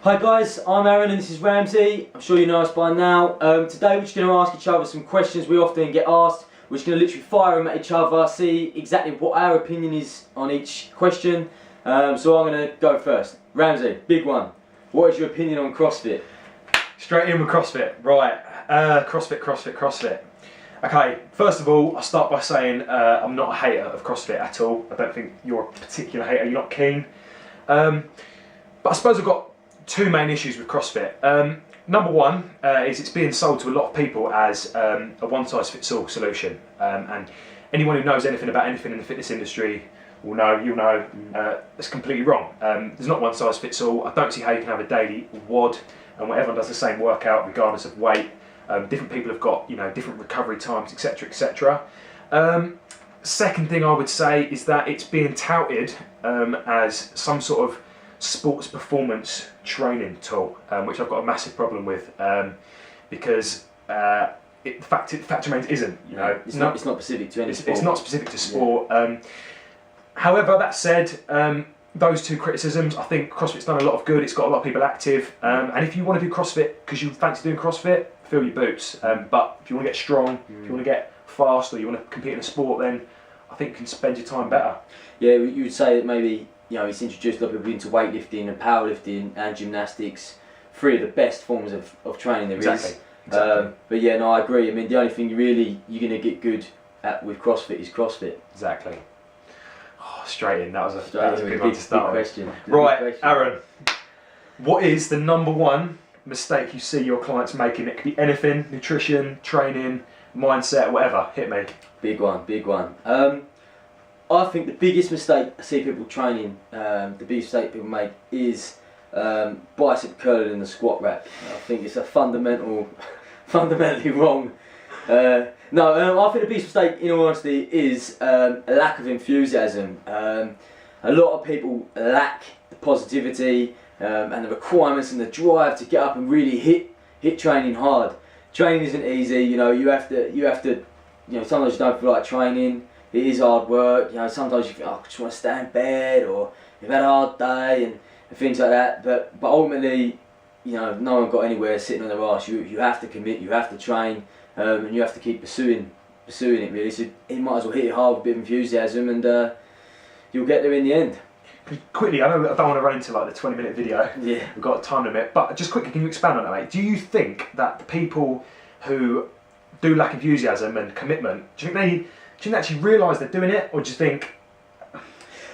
Hi guys, I'm Aaron and this is Ramsey. I'm sure you know us by now. Today we're just going to ask each other some questions we often get asked. We're just going to literally fire them at each other, see exactly what our opinion is on each question. So I'm going to go first. Ramsey, big one. What is your opinion on CrossFit? Straight in with CrossFit. Right, CrossFit. Okay, first of all, I'll start by saying I'm not a hater of CrossFit at all. I don't think you're a particular hater, you're not keen. But I suppose I've got two main issues with CrossFit. Number one is it's being sold to a lot of people as a one-size-fits-all solution. And anyone who knows anything about anything in the fitness industry will know, it's completely wrong. There's not one size fits all. I don't see how you can have a daily WOD and where everyone does the same workout regardless of weight. Different people have got different recovery times, etc., etc. Second thing I would say is that it's being touted as some sort of sports performance training tool, which I've got a massive problem with because the fact remains isn't. It's not specific to any sport. It's not specific to sport. Yeah. However, that said, those two criticisms, I think CrossFit's done a lot of good. It's got a lot of people active, and if you want to do CrossFit because you fancy doing CrossFit, fill your boots. But if you want to get strong, if you want to get fast, or you want to compete in a sport, then I think you can spend your time better. Yeah, you would say that maybe it's introduced a lot of people into weightlifting and powerlifting and gymnastics, three of the best forms of training there is. Exactly. But yeah, no, I agree. I mean, the only thing you're going to get good at with CrossFit is CrossFit. Exactly. Oh, straight in. That was a good one big, to start big with. question. Right, Big question. Aaron. What is the number one mistake you see your clients making? It could be anything: nutrition, training, mindset, whatever. Hit me. Big one. I think the biggest mistake I see people training, the biggest mistake people make is bicep curling in the squat rack. I think it's a fundamentally wrong. I think the biggest mistake, in all honesty, is a lack of enthusiasm. A lot of people lack the positivity and the requirements and the drive to get up and really hit training hard. Training isn't easy. You have to. Sometimes you don't feel like training. It is hard work. Sometimes you think, I just want to stay in bed, or you've had a hard day and things like that. But ultimately, no one got anywhere sitting on their arse. You have to commit. You have to train. And you have to keep pursuing it really. So you might as well hit it hard with a bit of enthusiasm, and you'll get there in the end. Quickly, I know I don't want to run into like the 20-minute video. Yeah. We've got a time limit, but just quickly, can you expand on that, mate? Do you think that the people who do lack enthusiasm and commitment, do you think they actually realise they're doing it, or do you think?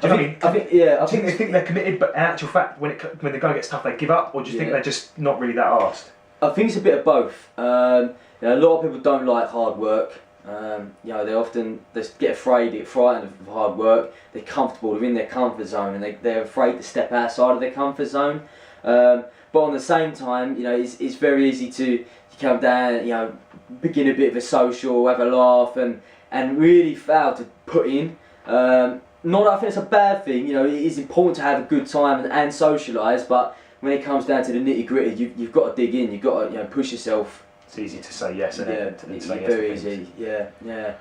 I think they think they're committed, but in actual fact, when they're going to get stuff, they give up, or do you think they're just not really that arsed? I think it's a bit of both. A lot of people don't like hard work. They get frightened of hard work. They're comfortable within their comfort zone, and they're afraid to step outside of their comfort zone. But on the same time, it's very easy to come down, begin a bit of a social, have a laugh, and really fail to put in. Not that I think it's a bad thing. It is important to have a good time and socialise, but when it comes down to the nitty gritty, you've got to dig in. You've got to push yourself. It's easy to say yes, and it's very easy. Yeah.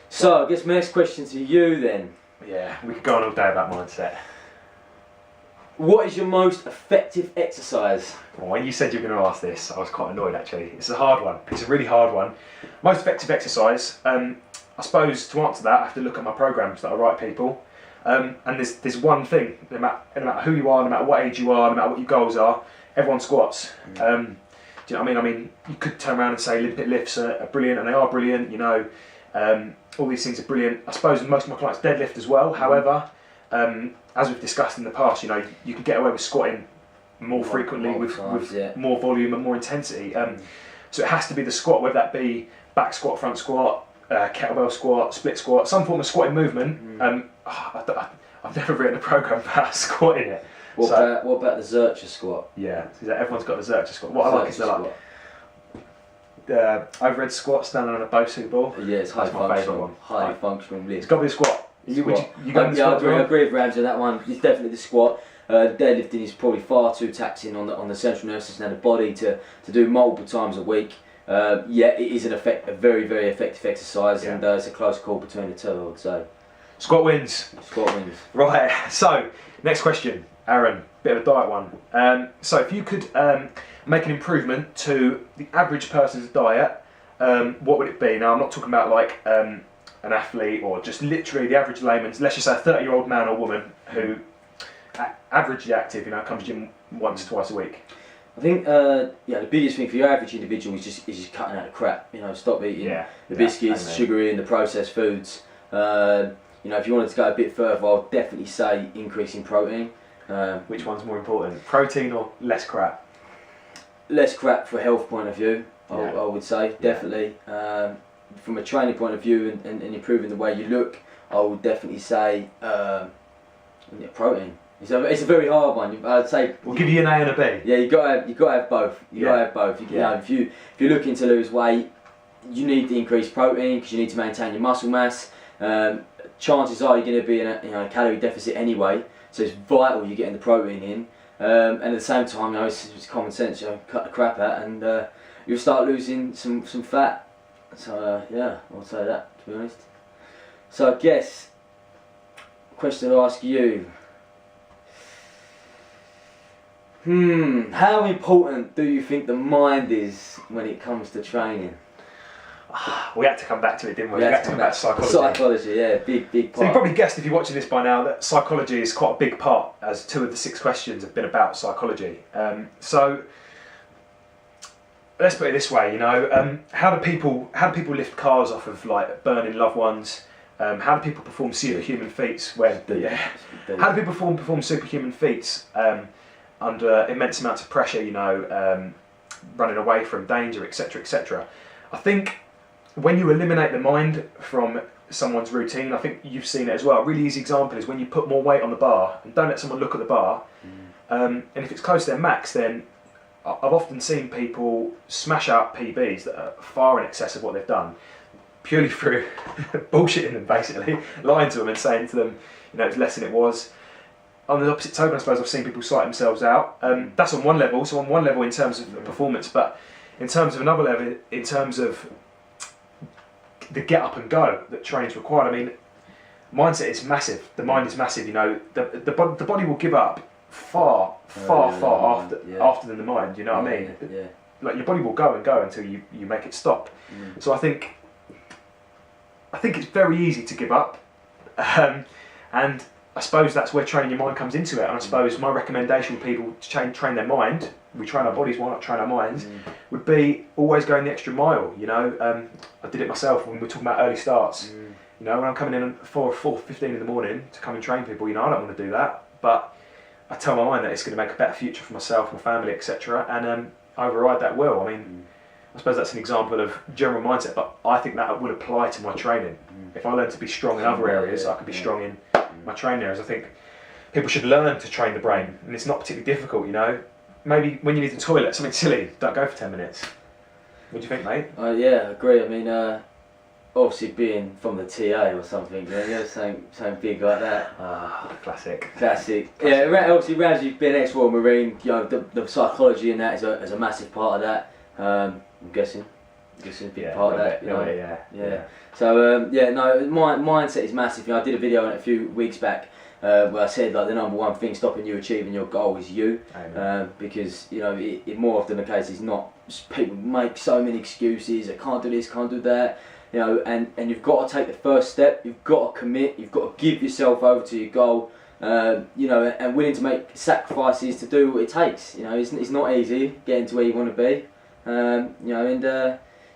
So I guess my next question to you then. Yeah, we could go on all day about mindset. What is your most effective exercise? Well, when you said you were going to ask this, I was quite annoyed actually. It's a hard one. It's a really hard one. Most effective exercise. I suppose to answer that, I have to look at my programs that I write people. And there's one thing. No matter who you are, no matter what age you are, no matter what your goals are, everyone squats. Do you know what I mean? You could turn around and say Olympic lifts are brilliant, and they are brilliant. All these things are brilliant. I suppose most of my clients deadlift as well. However, as we've discussed in the past, you can get away with squatting more frequently with more volume and more intensity. So it has to be the squat, whether that be back squat, front squat, kettlebell squat, split squat, some form of squatting movement. I've never written a program about squatting it. What about the Zercher squat? Yeah, everyone's got the Zercher squat. What I like is the overhead squat standing on a Bosu ball. Yeah, it's That's my favourite one. Highly functional lift. It's got to be a squat. You go in the squat? I agree with Ramsey on that one. It's definitely the squat. Deadlifting is probably far too taxing on the central nervous system and the body to do multiple times a week. It is a very, very effective exercise, and it's a close call between the two, I would say. Squat wins. Squat wins. Right, so next question. Aaron, bit of a diet one. So if you could make an improvement to the average person's diet, what would it be? Now I'm not talking about like an athlete or just literally the average layman's, let's just say a 30-year-old man or woman who averagely active, you know, comes to gym once, twice a week. I think yeah, the biggest thing for your average individual is just cutting out the crap. You know, stop eating the biscuits, the sugary and the processed foods. You know, if you wanted to go a bit further, I'll definitely say increasing protein. Which one's more important, protein or less crap? Less crap for a health point of view, I would say, definitely. From a training point of view and improving the way you look, I would definitely say protein. It's a very hard one. I'd say we'll give you an A and a B. Yeah, you got to have both. You got to have both. You know, if you're looking to lose weight, you need to increase protein because you need to maintain your muscle mass. Chances are you're going to be in a calorie deficit anyway, so it's vital you're getting the protein in. And at the same time, you know, it's common sense. You know, cut the crap out, and you'll start losing some fat. So yeah, I'll say that, to be honest. So I guess question to ask you. How important do you think the mind is when it comes to training? We had to come back to it, didn't we? We had to come back to psychology. Psychology, yeah, big part. So you probably guessed if you're watching this by now that psychology is quite a big part, as 2 of the 6 questions have been about psychology. So let's put it this way, you know, how do people lift cars off of like burning loved ones? How do people perform superhuman feats how do people perform superhuman feats under immense amounts of pressure, you know, running away from danger, etc., etc. I think when you eliminate the mind from someone's routine, I think you've seen it as well. A really easy example is when you put more weight on the bar and don't let someone look at the bar, and if it's close to their max, then I've often seen people smash out PBs that are far in excess of what they've done, purely through bullshitting them, basically, lying to them and saying to them, you know, it's less than it was. On the opposite token, I suppose I've seen people psych themselves out. That's on one level, so on one level in terms of performance, but in terms of another level, in terms of the get up and go that training's required, I mean, mindset is massive, the mind is massive, you know, the body will give up far after than the mind, you know what I mean? Like your body will go and go until you make it stop. So I think it's very easy to give up, and I suppose that's where training your mind comes into it. And I suppose my recommendation with people to train their mind, we train our bodies, why not train our minds, would be always going the extra mile, you know. I did it myself when we were talking about early starts. You know, when I'm coming in at 4:15 in the morning to come and train people, you know, I don't want to do that, but I tell my mind that it's going to make a better future for myself, my family, etc. And I override that will. I mean, I suppose that's an example of general mindset, but I think that would apply to my training. If I learn to be strong in other areas, I could be strong in my training areas. I think people should learn to train the brain, and it's not particularly difficult, you know. Maybe when you need the toilet, something silly, don't go for 10 minutes. What do you think, mate? Yeah, I agree. I mean, obviously being from the TA or something, you know, something big like that. Classic. Yeah, obviously Ramsey being ex-Royal Marine, you know, the psychology in that is a massive part of that. I'm guessing a big part of that. Yeah. So no, my mindset is massive. You know, I did a video on it a few weeks back where I said like the #1 thing stopping you achieving your goal is you, because you know it more often the case is not. People make so many excuses. I can't do this, can't do that. You know, and you've got to take the first step. You've got to commit. You've got to give yourself over to your goal. You know, and willing to make sacrifices to do what it takes. You know, it's not easy getting to where you want to be. You know, and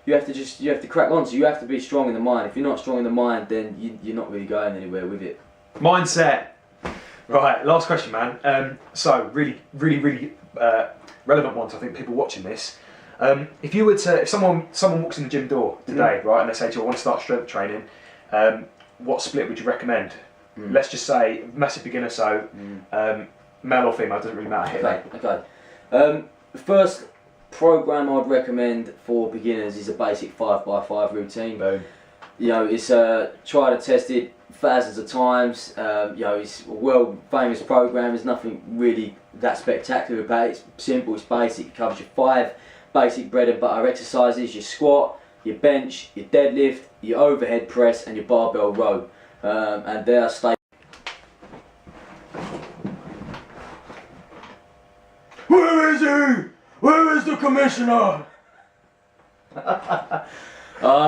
you have to crack on. So you have to be strong in the mind. If you're not strong in the mind, then you're not really going anywhere with it. Mindset. Right, last question, man. So really relevant ones. I think people watching this. If someone walks in the gym door today, right, and they say to you, I want to start strength training, what split would you recommend? Let's just say massive beginner, so male or female, doesn't really matter. Okay. The first program I'd recommend for beginners is a basic 5x5 routine. Boom. You know, it's tried and tested thousands of times. You know, it's a world famous program. There's nothing really that spectacular about it. It's simple, it's basic. It covers your 5 basic bread and butter exercises: your squat, your bench, your deadlift, your overhead press, and your barbell row. And they are Where is he? Where is the commissioner?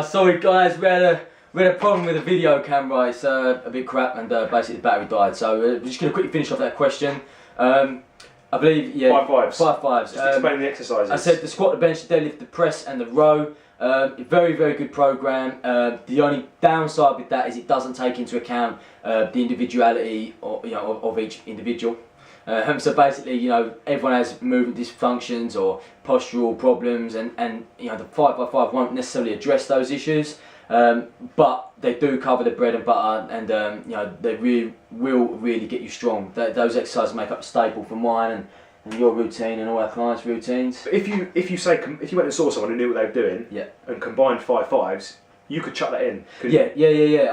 Sorry guys, we had a problem with the video camera. It's a bit crap, and basically the battery died. So we're just going to quickly finish off that question. I believe, yeah, 5 fives. 5 fives. Just explain the exercises. I said the squat, the bench, the deadlift, the press, and the row. Very, very good program. The only downside with that is it doesn't take into account the individuality of each individual. So basically, everyone has movement dysfunctions or postural problems, and the 5x5 won't necessarily address those issues, but they do cover the bread and butter, and they will really get you strong. Those exercises make up a staple for mine and your routine and all our clients' routines. If you went and saw someone who knew what they were doing, yeah, and combined 5 fives, you could chuck that in. Yeah.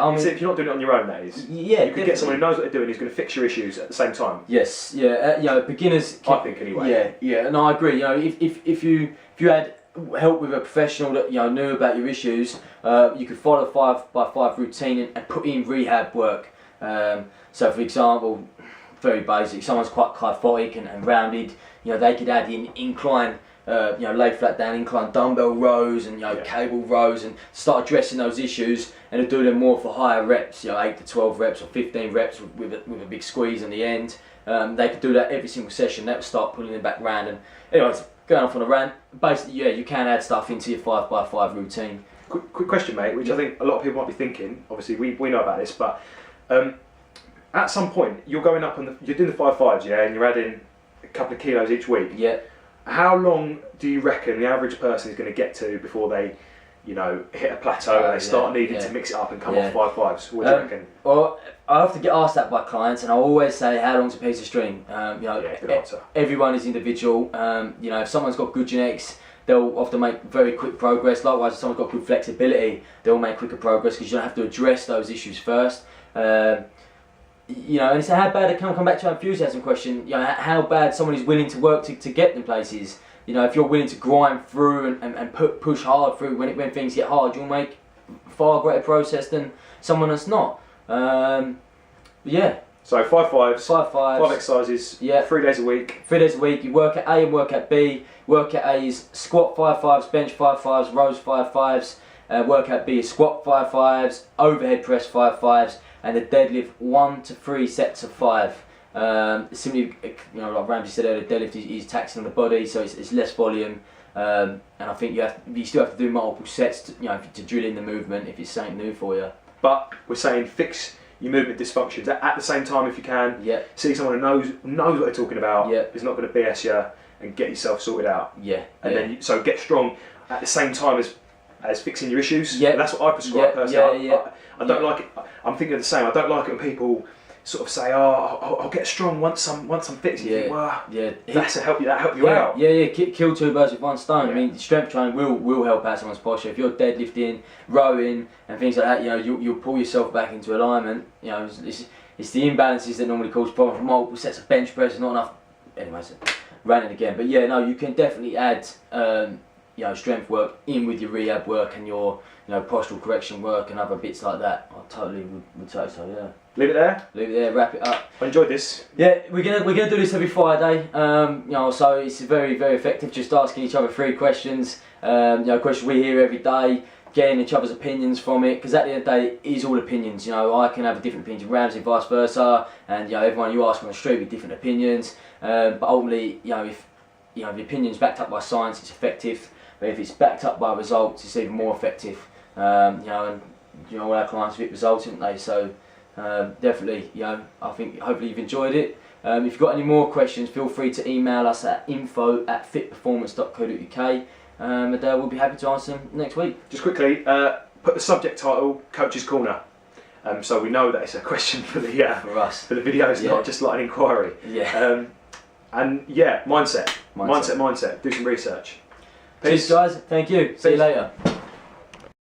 I mean, if you're not doing it on your own, that is. Yeah, you could get someone who knows what they're doing, who's going to fix your issues at the same time. Yes, beginners. I think anyway. Yeah, and I agree. If you had help with a professional that knew about your issues, you could follow 5x5 routine and put in rehab work. So, for example, very basic. Someone's quite kyphotic and rounded. They could add in incline. Lay flat down, incline dumbbell rows and cable rows, and start addressing those issues, and do them more for higher reps, 8 to 12 reps or 15 reps with a big squeeze on the end. They could do that every single session. That would start pulling them back round. And anyways, going off on a rant, basically, you can add stuff into your 5x5 routine. Quick question, mate, which I think a lot of people might be thinking. Obviously, we know about this, but at some point you're going up on you're doing the 5x5s, and you're adding a couple of kilos each week. Yeah. How long do you reckon the average person is going to get to before they, hit a plateau and they start needing to mix it up and come off 5x5s? What do you reckon? Well, I have to get asked that by clients, and I always say, how long's a piece of string? Good answer. Everyone is individual. If someone's got good genetics, they'll often make very quick progress. Likewise, if someone's got good flexibility, they'll make quicker progress, because you don't have to address those issues first. And so how bad it can come back to our enthusiasm question. How bad someone is willing to work to get them places. If you're willing to grind through and push hard through when things get hard, you'll make far greater progress than someone that's not. So 5x5s, 5x5s, 5 exercises, 3 days a week. 3 days a week. You work at A and work at B. Work at A is squat 5x5s, bench 5x5s, rows 5x5s. Work at B is squat 5x5s, overhead press 5x5s, and the deadlift 1 to 3 sets of 5. Simply, like Ramsey said earlier, deadlift is taxing on the body, so it's less volume, and I think you still have to do multiple sets to drill in the movement if it's something new for you. But we're saying fix your movement dysfunctions at the same time if you can. Yeah. See someone who knows what they're talking about. Yeah. Is not going to BS you, and get yourself sorted out. Yeah. And then so get strong at the same time as fixing your issues. Yeah. And that's what I prescribe personally. I don't like it. I'm thinking of the same. I don't like it when people sort of say, "Oh, I'll get strong once I'm fixed." You think, well, that'll help you out. Yeah. Kill two birds with one stone. I mean, strength training will help out someone's posture. If you're deadlifting, rowing, and things like that, you'll pull yourself back into alignment. It's the imbalances that normally cause problems. Multiple sets of bench press, not enough. Anyways, ranting again. But you can definitely add strength work in with your rehab work and your postural correction work and other bits like that. I totally would say so. Yeah. Leave it there. Wrap it up. I enjoyed this. Yeah, we're gonna do this every Friday. So it's very, very effective. Just asking each other 3 questions. Questions we hear every day, getting each other's opinions from it. Because at the end of the day, it is all opinions. I can have a different opinion to Ramsey, vice versa, and everyone you ask on the street with different opinions. But ultimately, if the opinion's backed up by science, it's effective. But if it's backed up by results, it's even more effective. And all our clients get results, haven't they? So. Definitely, I think hopefully you've enjoyed it. If you've got any more questions, feel free to email us at info@fitperformance.co.uk, and we'll be happy to answer them next week. Just quickly, put the subject title Coach's Corner, so we know that it's a question for the for us, for the videos, not just like an inquiry. Yeah. Mindset. Do some research. Peace, guys. Thank you. See you later.